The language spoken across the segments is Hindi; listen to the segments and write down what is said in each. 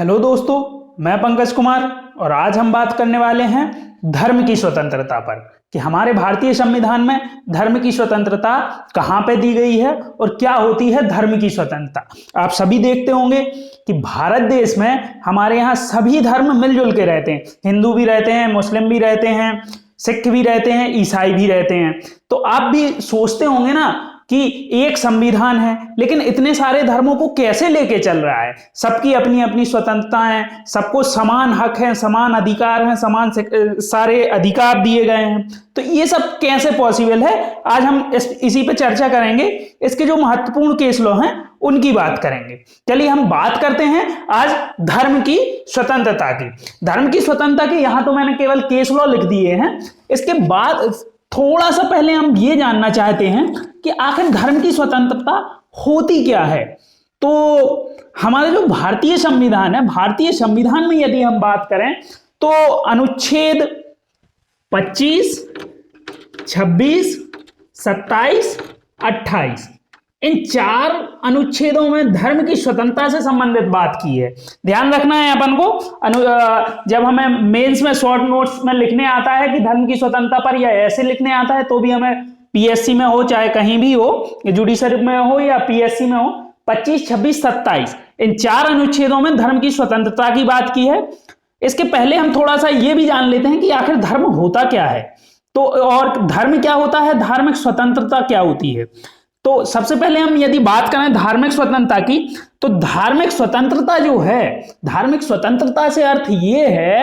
हेलो दोस्तों, मैं पंकज कुमार और आज हम बात करने वाले हैं धर्म की स्वतंत्रता पर कि हमारे भारतीय संविधान में धर्म की स्वतंत्रता कहाँ पे दी गई है और क्या होती है धर्म की स्वतंत्रता। आप सभी देखते होंगे कि भारत देश में हमारे यहाँ सभी धर्म मिलजुल के रहते हैं। हिंदू भी रहते हैं, मुस्लिम भी रहते हैं, सिख भी रहते हैं, ईसाई भी रहते हैं। तो आप भी सोचते होंगे ना कि एक संविधान है, लेकिन इतने सारे धर्मों को कैसे लेके चल रहा है। सबकी अपनी अपनी स्वतंत्रता है, सबको समान हक है, समान अधिकार हैं, समान सारे अधिकार दिए गए हैं। तो ये सब कैसे पॉसिबल है, आज हम इसी पे चर्चा करेंगे। इसके जो महत्वपूर्ण केस लॉ हैं उनकी बात करेंगे। चलिए हम बात करते हैं आज धर्म की स्वतंत्रता की। धर्म की स्वतंत्रता की यहां तो मैंने केवल केस लॉ लिख दिए हैं। इसके बाद थोड़ा सा पहले हम ये जानना चाहते हैं कि आखिर धर्म की स्वतंत्रता होती क्या है। तो हमारे जो भारतीय संविधान है, भारतीय संविधान में यदि हम बात करें तो अनुच्छेद 25, 26, 27, 28 इन 4 अनुच्छेदों में धर्म की स्वतंत्रता से संबंधित बात की है। ध्यान रखना है अपन को। जब हमें मेंस में शॉर्ट नोट्स में लिखने आता है कि धर्म की स्वतंत्रता पर या ऐसे लिखने आता है, तो भी हमें पीएससी में हो चाहे कहीं भी हो, जुडिशरी में हो या पीएससी में हो, 25, 26, 27 इन 4 अनुच्छेदों में धर्म की स्वतंत्रता की बात की है। इसके पहले हम थोड़ा सा ये भी जान लेते हैं कि आखिर धर्म होता क्या है, तो और धर्म क्या होता है, धार्मिक स्वतंत्रता क्या होती है। तो सबसे पहले हम यदि बात करें धार्मिक स्वतंत्रता की, तो धार्मिक स्वतंत्रता जो है, धार्मिक स्वतंत्रता से अर्थ ये है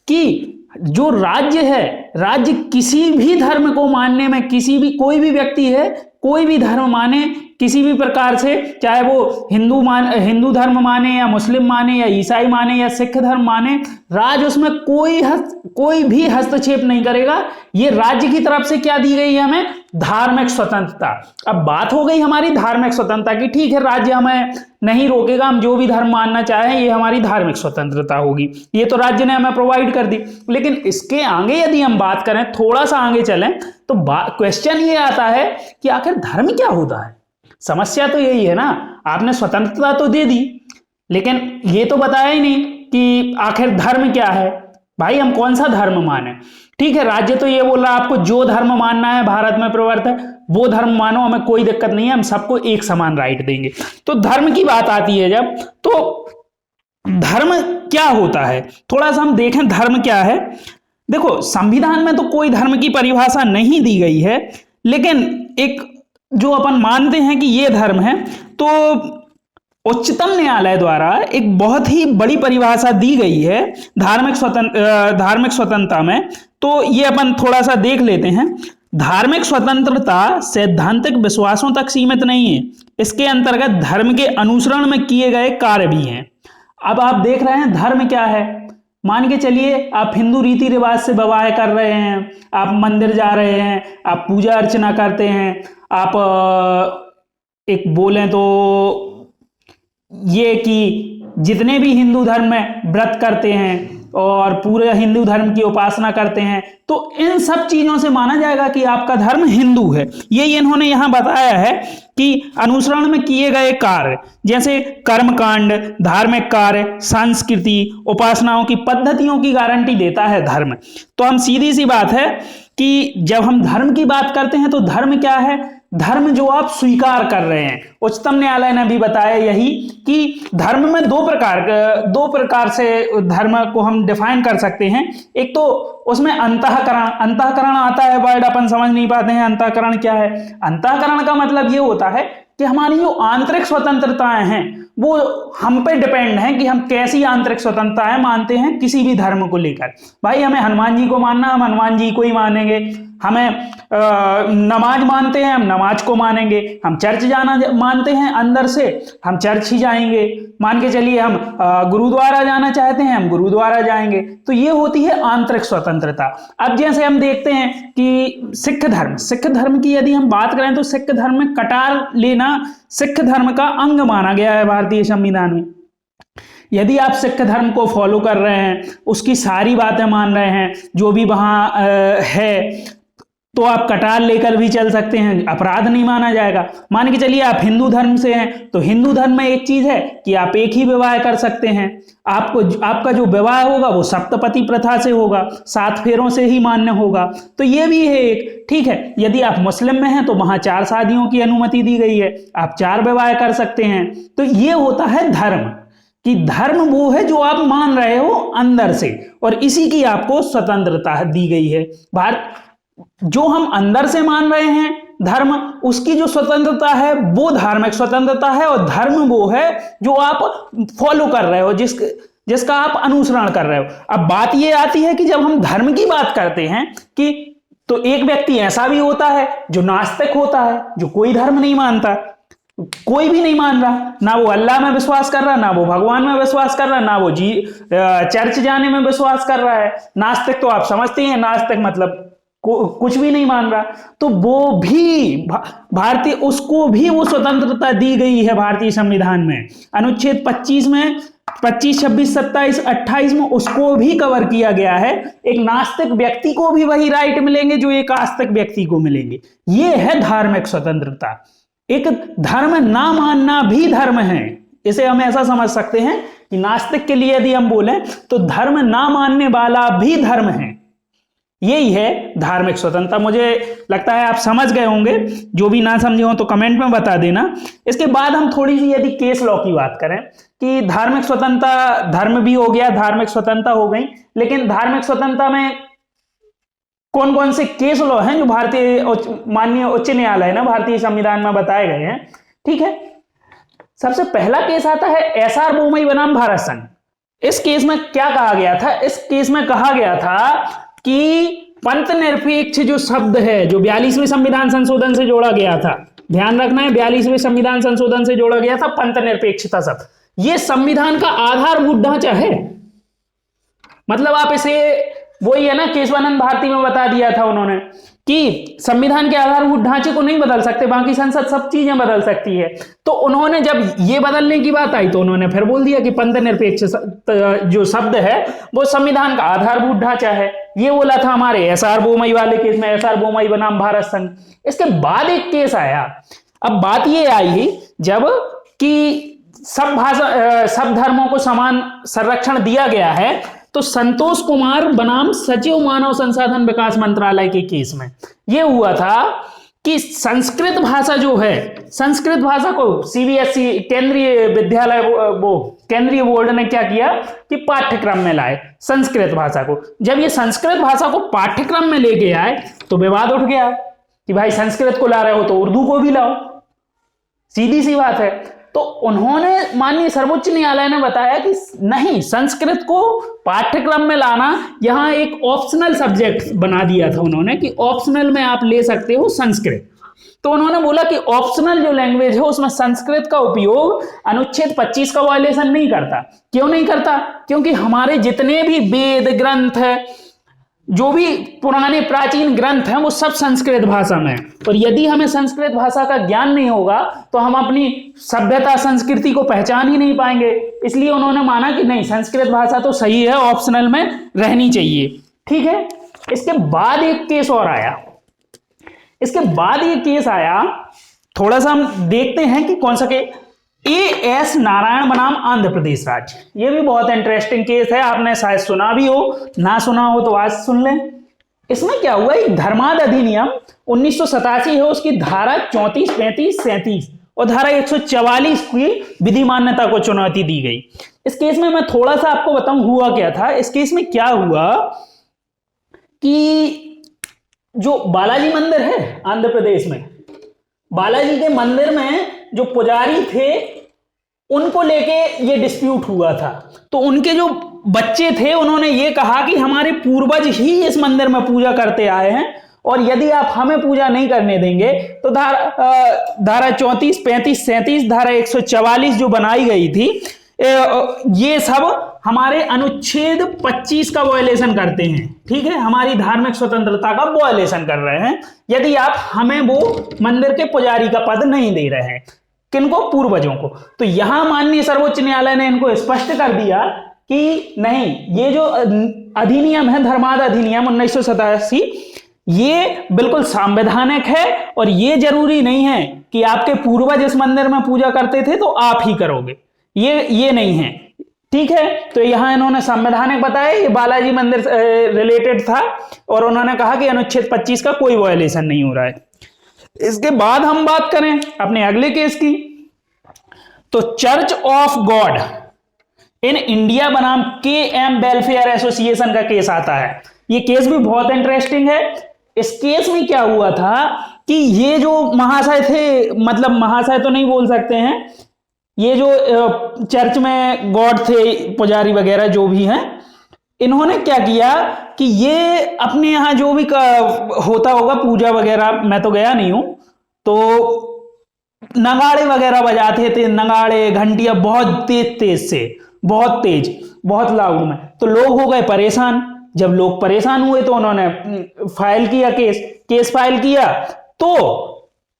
कि जो राज्य है, राज्य किसी भी धर्म को मानने में, कोई भी व्यक्ति है, कोई भी धर्म माने किसी भी प्रकार से, चाहे वो हिंदू धर्म माने या मुस्लिम माने या ईसाई माने या सिख धर्म माने, राज्य उसमें कोई भी हस्तक्षेप नहीं करेगा। ये राज्य की तरफ से क्या दी गई है हमें, धार्मिक स्वतंत्रता। अब बात हो गई हमारी धार्मिक स्वतंत्रता की। ठीक है, राज्य हमें नहीं रोकेगा, हम जो भी धर्म मानना चाहें, ये हमारी धार्मिक स्वतंत्रता होगी, ये तो राज्य ने हमें प्रोवाइड कर दी। लेकिन इसके आगे यदि हम बात करें, थोड़ा सा आगे चलें, तो क्वेश्चन ये आता है कि आखिर धर्म क्या होता है। समस्या तो यही है ना, आपने स्वतंत्रता तो दे दी, लेकिन ये तो बताया ही नहीं कि आखिर धर्म क्या है। भाई हम कौन सा धर्म माने। ठीक है, राज्य तो ये बोल रहा है आपको जो धर्म मानना है भारत में प्रवर्त है वो धर्म मानो, हमें कोई दिक्कत नहीं है, हम सबको एक समान राइट देंगे। तो धर्म की बात आती है जब, तो धर्म क्या होता है, थोड़ा सा हम देखें धर्म क्या है। देखो, संविधान में तो कोई धर्म की परिभाषा नहीं दी गई है, लेकिन एक जो अपन मानते हैं कि ये धर्म है, तो उच्चतम न्यायालय द्वारा एक बहुत ही बड़ी परिभाषा दी गई है धार्मिक स्वतंत्रता में। तो ये अपन थोड़ा सा देख लेते हैं। धार्मिक स्वतंत्रता सैद्धांतिक विश्वासों तक सीमित नहीं है, इसके अंतर्गत धर्म के अनुसरण में किए गए कार्य भी हैं। अब आप देख रहे हैं धर्म क्या है। मान के चलिए आप हिंदू रीति रिवाज से विवाह कर रहे हैं, आप मंदिर जा रहे हैं, आप पूजा अर्चना करते हैं, आप एक बोलें तो ये कि जितने भी हिंदू धर्म में व्रत करते हैं और पूरे हिंदू धर्म की उपासना करते हैं, तो इन सब चीजों से माना जाएगा कि आपका धर्म हिंदू है। ये इन्होंने यहां बताया है कि अनुसरण में किए गए कार्य, जैसे कर्मकांड, धार्मिक कार्य, संस्कृति, उपासनाओं की पद्धतियों की गारंटी देता है धर्म। तो हम सीधी सी बात है कि जब हम धर्म की बात करते हैं तो धर्म क्या है, धर्म जो आप स्वीकार कर रहे हैं। उच्चतम न्यायालय ने भी बताया यही कि धर्म में दो प्रकार से धर्म को हम डिफाइन कर सकते हैं। एक तो उसमें अंतःकरण आता है, वर्ड अपन समझ नहीं पाते हैं अंतःकरण क्या है। अंतःकरण का मतलब ये होता है कि हमारी जो आंतरिक स्वतंत्रताएं हैं वो हम पे डिपेंड है कि हम कैसी आंतरिक स्वतंत्रताएं मानते हैं किसी भी धर्म को लेकर। भाई हमें हनुमान जी को मानना, हम हनुमान जी को ही मानेंगे। हमें नमाज मानते हैं, हम नमाज को मानेंगे। हम चर्च जाना मानते हैं अंदर से, हम चर्च ही जाएंगे। मान के चलिए हम गुरुद्वारा जाना चाहते हैं, हम गुरुद्वारा जाएंगे। तो ये होती है आंतरिक स्वतंत्रता। अब जैसे हम देखते हैं कि सिख धर्म की यदि हम बात करें तो सिख धर्म में कटार लेना सिख धर्म का अंग माना गया है भारतीय संविधान में। यदि आप सिख धर्म को फॉलो कर रहे हैं, उसकी सारी बातें मान रहे हैं जो भी वहां है, तो आप कटार लेकर भी चल सकते हैं, अपराध नहीं माना जाएगा। मान के चलिए आप हिंदू धर्म से हैं, तो हिंदू धर्म में एक चीज है कि आप एक ही विवाह कर सकते हैं। आपका जो विवाह होगा वो सप्तपति प्रथा से होगा, 7 फेरों से ही मान्य होगा। तो ये भी है एक, ठीक है। यदि आप मुस्लिम में हैं तो वहां 4 शादियों की अनुमति दी गई है, आप 4 विवाह कर सकते हैं। तो ये होता है धर्म, कि धर्म वो है जो आप मान रहे हो अंदर से, और इसी की आपको स्वतंत्रता दी गई है। भारत जो हम अंदर से मान रहे हैं धर्म, उसकी जो स्वतंत्रता है वो धार्मिक स्वतंत्रता है, और धर्म वो है जो आप फॉलो कर रहे हो, जिसका आप अनुसरण कर रहे हो। अब बात ये आती है कि जब हम धर्म की बात करते हैं कि तो एक व्यक्ति ऐसा भी होता है जो नास्तिक होता है, जो कोई धर्म नहीं मानता, कोई भी नहीं मान रहा, ना वो अल्लाह में विश्वास कर रहा, ना वो भगवान में विश्वास कर रहा, ना वो चर्च जाने में विश्वास कर रहा है। नास्तिक तो आप समझते हैं, नास्तिक मतलब कुछ भी नहीं मान रहा। तो वो भी भारतीय, उसको भी वो स्वतंत्रता दी गई है भारतीय संविधान में। अनुच्छेद 25 में 25, 26, 27, 28 में उसको भी कवर किया गया है। एक नास्तिक व्यक्ति को भी वही राइट मिलेंगे जो एक आस्तिक व्यक्ति को मिलेंगे। ये है धार्मिक स्वतंत्रता। एक धर्म ना मानना भी धर्म है, इसे हम ऐसा समझ सकते हैं कि नास्तिक के लिए यदि हम बोलें तो धर्म ना मानने वाला भी धर्म है। यही है धार्मिक स्वतंत्रता। मुझे लगता है आप समझ गए होंगे, जो भी ना समझे हो तो कमेंट में बता देना। इसके बाद हम थोड़ी सी यदि केस लॉ की बात करें कि धार्मिक स्वतंत्रता, धर्म भी हो गया, धार्मिक स्वतंत्रता हो गई, लेकिन धार्मिक स्वतंत्रता में कौन कौन से केस लॉ हैं जो भारतीय माननीय उच्च न्यायालय ना भारतीय संविधान में बताए गए हैं, ठीक है। सबसे पहला केस आता है एसआर बोमई बनाम भारत संघ। इस केस में क्या कहा गया था? इस केस में कहा गया था कि पंथ निरपेक्ष जो शब्द है, जो 42वें संविधान संशोधन से जोड़ा गया था, ध्यान रखना है 42वें संविधान संशोधन से जोड़ा गया था पंथ निरपेक्षता शब्द, ये संविधान का आधारभूत ढांचा है। मतलब आप इसे, वही है ना, केशवानंद भारती में बता दिया था उन्होंने कि संविधान के आधारभूत ढांचे को नहीं बदल सकते, बाकी संसद सब चीजें बदल सकती है। तो उन्होंने जब ये बदलने की बात आई तो उन्होंने फिर बोल दिया कि पंथ निरपेक्ष जो शब्द है वो संविधान का आधारभूत ढांचा है। ये बोला था हमारे एसआर बोमई वाले केस में, एसआर बोमई बनाम भारत संघ। इसके बाद एक केस आया। अब बात ये आई जब कि सब धर्मों को समान संरक्षण दिया गया है, तो संतोष कुमार बनाम सचिव मानव संसाधन विकास मंत्रालय के केस में यह हुआ था कि संस्कृत भाषा जो है, संस्कृत भाषा को सीबीएसई केंद्रीय विद्यालय वो केंद्रीय बोर्ड ने क्या किया कि पाठ्यक्रम में लाए संस्कृत भाषा को। जब ये संस्कृत भाषा को पाठ्यक्रम में लेके आए तो विवाद उठ गया कि भाई संस्कृत को ला रहे हो तो उर्दू को भी लाओ, सीधी सी बात है। तो उन्होंने, माननीय सर्वोच्च न्यायालय ने बताया कि नहीं, संस्कृत को पाठ्यक्रम में लाना यहां एक ऑप्शनल सब्जेक्ट बना दिया था उन्होंने कि ऑप्शनल में आप ले सकते हो संस्कृत। तो उन्होंने बोला कि ऑप्शनल जो लैंग्वेज है उसमें संस्कृत का उपयोग अनुच्छेद 25 का वायलेशन नहीं करता। क्यों नहीं करता? क्योंकि हमारे जितने भी वेद ग्रंथ है, जो भी पुराने प्राचीन ग्रंथ हैं, वो सब संस्कृत भाषा में है। और यदि हमें संस्कृत भाषा का ज्ञान नहीं होगा तो हम अपनी सभ्यता संस्कृति को पहचान ही नहीं पाएंगे। इसलिए उन्होंने माना कि नहीं, संस्कृत भाषा तो सही है, ऑप्शनल में रहनी चाहिए, ठीक है। इसके बाद एक केस और आया। इसके बाद ये केस आया, थोड़ा सा हम देखते हैं कि कौन सा केस, एएस नारायण बनाम आंध्र प्रदेश राज्य। ये भी बहुत इंटरेस्टिंग केस है, आपने शायद सुना भी हो, ना सुना हो तो आज सुन लें। इसमें क्या हुआ, एक धर्माद अधिनियम 1987 है, उसकी धारा 34, 35, 37 और धारा 144 की विधि मान्यता को चुनौती दी गई। इस केस में मैं थोड़ा सा आपको बताऊं हुआ क्या था। इस केस में क्या हुआ कि जो बालाजी मंदिर है आंध्र प्रदेश में, बालाजी के मंदिर में जो पुजारी थे उनको लेके ये डिस्प्यूट हुआ था। तो उनके जो बच्चे थे उन्होंने ये कहा कि हमारे पूर्वज ही इस मंदिर में पूजा करते आए हैं और यदि आप हमें पूजा नहीं करने देंगे तो धारा 34, 35, 37, धारा 144 जो बनाई गई थी, ये सब हमारे अनुच्छेद 25 का वायलेशन करते हैं, ठीक है, हमारी धार्मिक स्वतंत्रता का वायलेशन कर रहे हैं यदि आप हमें वो मंदिर के पुजारी का पद नहीं दे रहे हैं। किनको? पूर्वजों को। तो यहां माननीय सर्वोच्च न्यायालय ने इनको स्पष्ट कर दिया कि नहीं, ये जो अधिनियम है, धर्माद अधिनियम 1987, ये बिल्कुल संवैधानिक है और ये जरूरी नहीं है कि आपके पूर्वज इस मंदिर में पूजा करते थे तो आप ही करोगे, ये नहीं है। ठीक है, तो यहां इन्होंने संवैधानिक बताया, ये बालाजी मंदिर रिलेटेड था और उन्होंने कहा कि अनुच्छेद 25 का कोई वायलेशन नहीं हो रहा है। इसके बाद हम बात करें अपने अगले केस की, तो church of God in India बनाम KM वेलफेयर एसोसिएशन का केस आता है। ये केस भी बहुत इंटरेस्टिंग है। इस केस में क्या हुआ था कि ये जो महाशय थे, मतलब महाशय तो नहीं बोल सकते हैं, ये जो चर्च में गॉड थे, पुजारी वगैरह जो भी हैं, इन्होंने क्या किया कि ये अपने यहाँ जो भी होता होगा पूजा वगैरह, मैं तो गया नहीं हूं, तो नगाड़े वगैरह बजाते थे, नगाड़े घंटियां बहुत तेज से, बहुत तेज, बहुत लाउड में। तो लोग हो गए परेशान। जब लोग परेशान हुए तो उन्होंने फाइल किया, केस फाइल किया। तो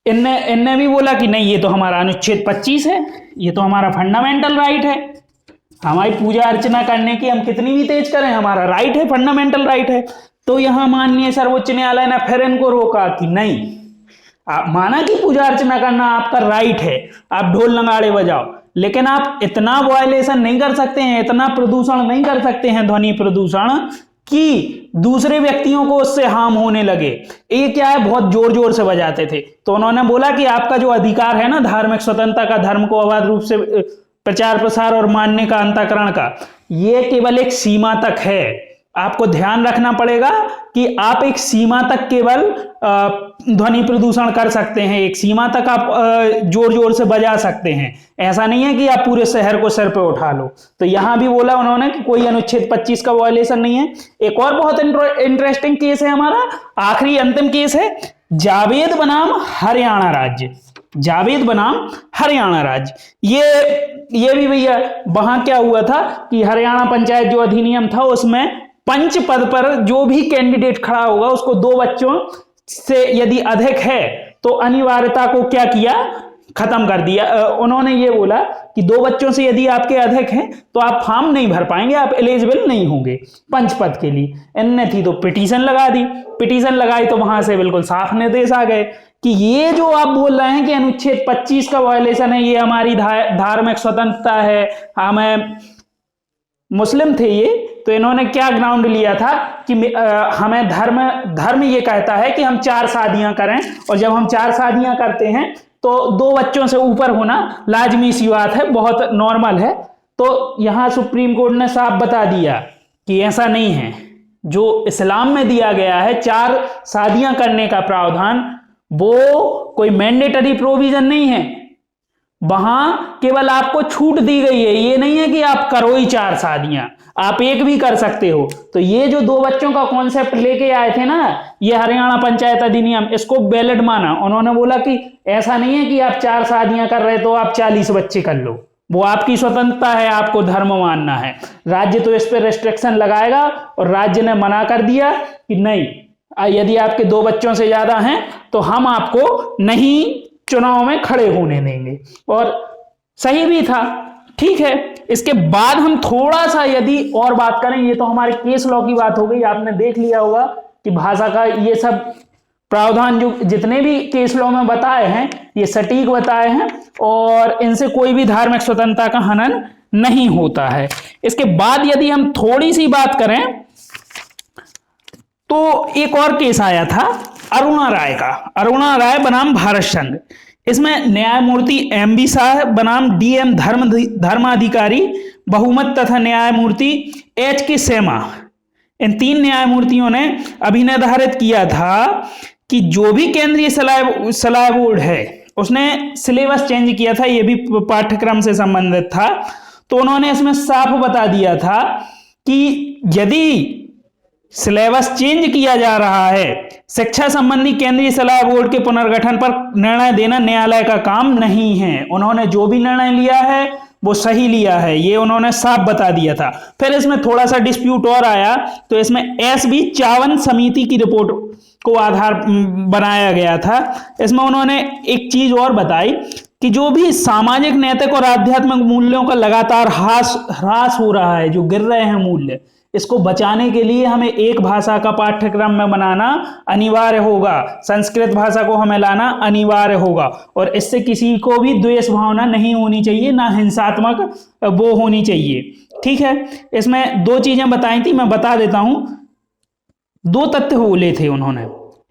इनने भी बोला कि नहीं, ये तो हमारा अनुच्छेद 25 है, ये तो हमारा फंडामेंटल राइट है, हमारी पूजा अर्चना करने की हम कितनी भी तेज करें, हमारा राइट है, फंडामेंटल राइट है। तो यहां माननीय सर्वोच्च न्यायालय ने फिर इनको रोका कि नहीं, आप माना कि पूजा अर्चना करना आपका राइट है, आप ढोल नगाड़े बजाओ, लेकिन आप इतना वायलेशन नहीं कर सकते हैं, इतना प्रदूषण नहीं कर सकते हैं, ध्वनि प्रदूषण, कि दूसरे व्यक्तियों को उससे हार्म होने लगे। ये क्या है, बहुत जोर जोर से बजाते थे। तो उन्होंने बोला कि आपका जो अधिकार है ना धार्मिक स्वतंत्रता का, धर्म को अवैध रूप से प्रचार प्रसार और मानने का, अंतःकरण का, ये केवल एक सीमा तक है। आपको ध्यान रखना पड़ेगा कि आप एक सीमा तक केवल ध्वनि प्रदूषण कर सकते हैं, एक सीमा तक आप जोर जोर से बजा सकते हैं। ऐसा नहीं है कि आप पूरे शहर को सिर पे उठा लो। तो यहां भी बोला उन्होंने कि कोई अनुच्छेद 25 का वायलेशन नहीं है। एक और बहुत इंटरेस्टिंग केस है हमारा, आखिरी अंतिम केस है, जावेद बनाम हरियाणा राज्य। जावेद बनाम हरियाणा राज्य, ये भी भैया, वहां क्या हुआ था कि हरियाणा पंचायत जो अधिनियम था उसमें पंच पद पर जो भी कैंडिडेट खड़ा होगा उसको 2 बच्चों से यदि अधिक है तो अनिवार्यता को क्या किया, खत्म कर दिया। उन्होंने ये बोला कि 2 बच्चों से यदि आपके अधिक हैं तो आप फॉर्म नहीं भर पाएंगे, आप एलिजिबल नहीं होंगे पंच पद के लिए। इनने थी तो पिटीशन लगा दी, पिटीशन लगाई तो वहां से बिल्कुल साफ निर्देश आ गए कि ये जो आप बोल रहे हैं कि अनुच्छेद 25 का वायलेशन है, ये हमारी धार्मिक स्वतंत्रता है, हमें मुस्लिम थे ये, तो इन्होंने क्या ग्राउंड लिया था कि हमें धर्म ये कहता है कि हम 4 शादियां करें, और जब हम 4 शादियां करते हैं तो 2 बच्चों से ऊपर होना लाजमी सी बात है, बहुत नॉर्मल है। तो यहां सुप्रीम कोर्ट ने साफ बता दिया कि ऐसा नहीं है। जो इस्लाम में दिया गया है 4 शादियां करने का प्रावधान, वो कोई मैंडेटरी प्रोविजन नहीं है, वहां केवल आपको छूट दी गई है। ये नहीं है कि आप करो ही 4 शादियां, आप एक भी कर सकते हो। तो ये जो 2 बच्चों का कॉन्सेप्ट लेके आए थे ना, ये हरियाणा पंचायत अधिनियम, इसको वैलिड माना। उन्होंने बोला कि ऐसा नहीं है कि आप 4 शादियां कर रहे तो आप 40 बच्चे कर लो, वो आपकी स्वतंत्रता है, आपको धर्म मानना है। राज्य तो इस पर रेस्ट्रिक्शन लगाएगा, और राज्य ने मना कर दिया कि नहीं, यदि आपके 2 बच्चों से ज्यादा हैं तो हम आपको नहीं चुनाव में खड़े होने देंगे। और सही भी था, ठीक है। इसके बाद हम थोड़ा सा यदि और बात करें, ये तो हमारे केस लॉ की बात हो गई, आपने देख लिया होगा कि भाषा का ये सब प्रावधान जो जितने भी केस लॉ में बताए हैं ये सटीक बताए हैं, और इनसे कोई भी धार्मिक स्वतंत्रता का हनन नहीं होता है। इसके बाद यदि हम थोड़ी सी बात करें तो एक और केस आया था अरुणा राय का, अरुणा राय बनाम भारत संघ। इसमें न्यायमूर्ति MB शाह बनाम DM धर्माधिकारी बहुमत तथा न्यायमूर्ति HK सेमा, इन 3 न्यायमूर्तियों ने अभिनिर्धारित किया था कि जो भी केंद्रीय सलाह बोर्ड है उसने सिलेबस चेंज किया था, ये भी पाठ्यक्रम से संबंधित था। तो उन्होंने इसमें साफ बता दिया था कि यदि सिलेबस चेंज किया जा रहा है, शिक्षा संबंधी केंद्रीय सलाह बोर्ड के पुनर्गठन पर निर्णय देना न्यायालय का काम नहीं है। उन्होंने जो भी निर्णय लिया है वो सही लिया है, ये उन्होंने साफ बता दिया था। फिर इसमें थोड़ा सा डिस्प्यूट और आया, तो इसमें SB चावन समिति की रिपोर्ट को आधार बनाया गया था। इसमें उन्होंने एक चीज और बताई कि जो भी सामाजिक, नैतिक और आध्यात्मिक मूल्यों का लगातार ह्रास हो रहा है, जो गिर रहे हैं मूल्य, इसको बचाने के लिए हमें एक भाषा का पाठ्यक्रम में बनाना अनिवार्य होगा, संस्कृत भाषा को हमें लाना अनिवार्य होगा, और इससे किसी को भी द्वेष भावना नहीं होनी चाहिए, ना हिंसात्मक वो होनी चाहिए। ठीक है, इसमें दो चीजें बताई थी, मैं बता देता हूं। दो तथ्य बोले थे उन्होंने।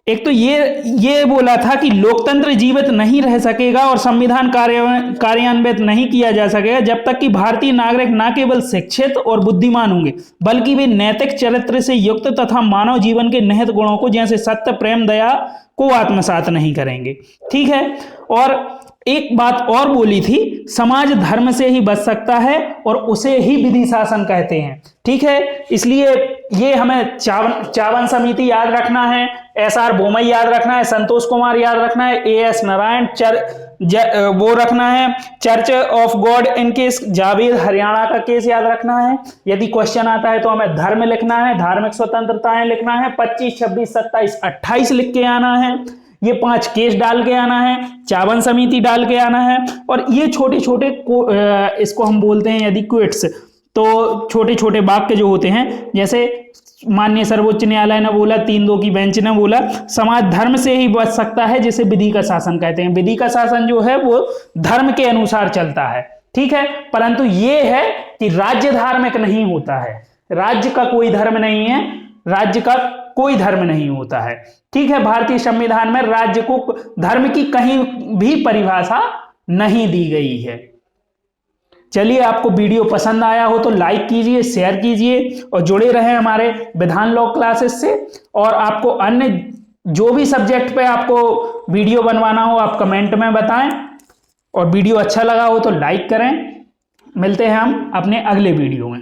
एक तो ये बोला था कि लोकतंत्र जीवित नहीं रह सकेगा और संविधान कार्यान्वित नहीं किया जा सकेगा जब तक कि भारतीय नागरिक न केवल शिक्षित और बुद्धिमान होंगे, बल्कि वे नैतिक चरित्र से युक्त तथा मानव जीवन के निहित गुणों को जैसे सत्य, प्रेम, दया को आत्मसात नहीं करेंगे। ठीक है, और एक बात और बोली थी, समाज धर्म से ही बच सकता है और उसे ही विधि शासन कहते हैं। ठीक है, इसलिए ये हमें चावन समिति याद रखना है, SR बोमई याद रखना है, संतोष कुमार याद रखना है, AS नारायण वो रखना है, church of God in case Javed Haryana का केस याद रखना है। यदि क्वेश्चन आता है तो हमें धर्म लिखना है, धार्मिक स्वतंत्रताएं लिखना है, 25, 26, 27, 28 लिख के आना है, ये 5 केस डाल के आना है, चावन समिति डाल के आना है, और ये छोटे छोटे इसको हम बोलते हैं यदि क्विट्स, तो छोटे छोटे वाक्य जो होते हैं, जैसे माननीय सर्वोच्च न्यायालय ने बोला, 3-2 की बेंच ने बोला, समाज धर्म से ही बच सकता है जिसे विधि का शासन कहते हैं। विधि का शासन जो है वो धर्म के अनुसार चलता है। ठीक है, परंतु ये है कि राज्य धार्मिक नहीं होता है, राज्य का कोई धर्म नहीं है, राज्य का कोई धर्म नहीं होता है। ठीक है, भारतीय संविधान में राज्य को धर्म की कहीं भी परिभाषा नहीं दी गई है। चलिए, आपको वीडियो पसंद आया हो तो लाइक कीजिए, शेयर कीजिए और जुड़े रहें हमारे विधान लॉ क्लासेस से। और आपको अन्य जो भी सब्जेक्ट पे आपको वीडियो बनवाना हो आप कमेंट में बताएं, और वीडियो अच्छा लगा हो तो लाइक करें। मिलते हैं हम अपने अगले वीडियो में।